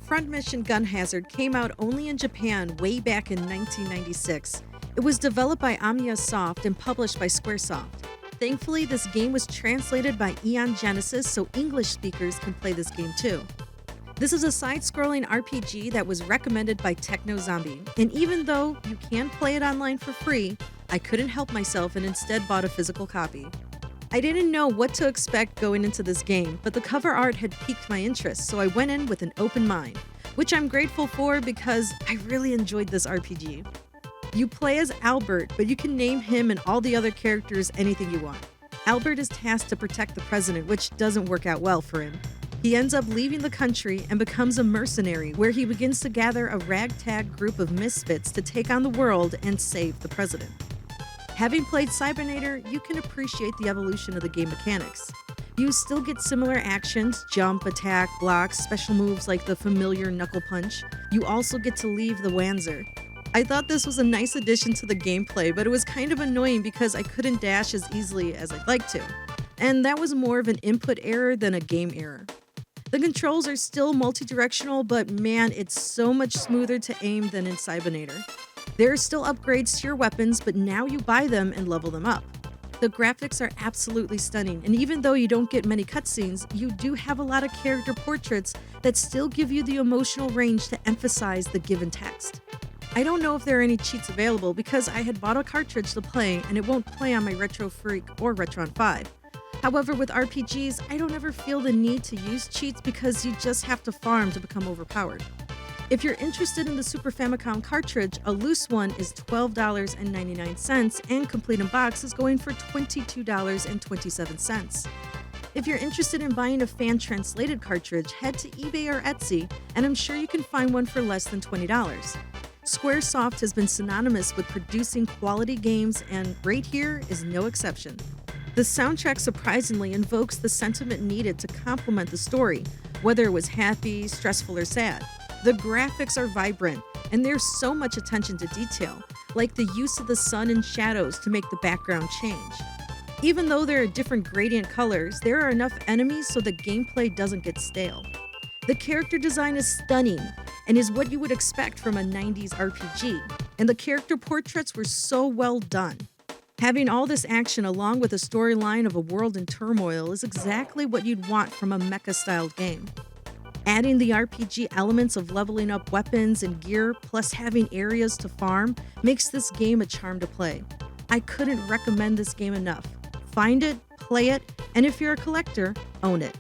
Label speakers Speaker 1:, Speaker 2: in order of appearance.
Speaker 1: Front Mission Gun Hazard came out only in Japan way back in 1996. It was developed by Omnia Soft and published by Squaresoft. Thankfully, this game was translated by Eon Genesis so English speakers can play this game too. This is a side-scrolling RPG that was recommended by Techno Zombie, and even though you can play it online for free, I couldn't help myself and instead bought a physical copy. I didn't know what to expect going into this game, but the cover art had piqued my interest, so I went in with an open mind, which I'm grateful for because I really enjoyed this RPG. You play as Albert, but you can name him and all the other characters anything you want. Albert is tasked to protect the president, which doesn't work out well for him. He ends up leaving the country and becomes a mercenary, where he begins to gather a ragtag group of misfits to take on the world and save the president. Having played Cybernator, you can appreciate the evolution of the game mechanics. You still get similar actions, jump, attack, block, special moves like the familiar knuckle punch. You also get to leave the Wanzer. I thought this was a nice addition to the gameplay, but it was kind of annoying because I couldn't dash as easily as I'd like to. And that was more of an input error than a game error. The controls are still multi-directional, but man, it's so much smoother to aim than in Cybernator. There are still upgrades to your weapons, but now you buy them and level them up. The graphics are absolutely stunning, and even though you don't get many cutscenes, you do have a lot of character portraits that still give you the emotional range to emphasize the given text. I don't know if there are any cheats available because I had bought a cartridge to play and it won't play on my Retro Freak or Retron 5. However, with RPGs, I don't ever feel the need to use cheats because you just have to farm to become overpowered. If you're interested in the Super Famicom cartridge, a loose one is $12.99 and complete in box is going for $22.27. If you're interested in buying a fan-translated cartridge, head to eBay or Etsy, and I'm sure you can find one for less than $20. Squaresoft has been synonymous with producing quality games, and right here is no exception. The soundtrack surprisingly invokes the sentiment needed to complement the story, whether it was happy, stressful, or sad. The graphics are vibrant, and there's so much attention to detail, like the use of the sun and shadows to make the background change. Even though there are different gradient colors, there are enough enemies so the gameplay doesn't get stale. The character design is stunning and is what you would expect from a 90s RPG, and the character portraits were so well done. Having all this action along with a storyline of a world in turmoil is exactly what you'd want from a mecha-styled game. Adding the RPG elements of leveling up weapons and gear, plus having areas to farm, makes this game a charm to play. I couldn't recommend this game enough. Find it, play it, and if you're a collector, own it.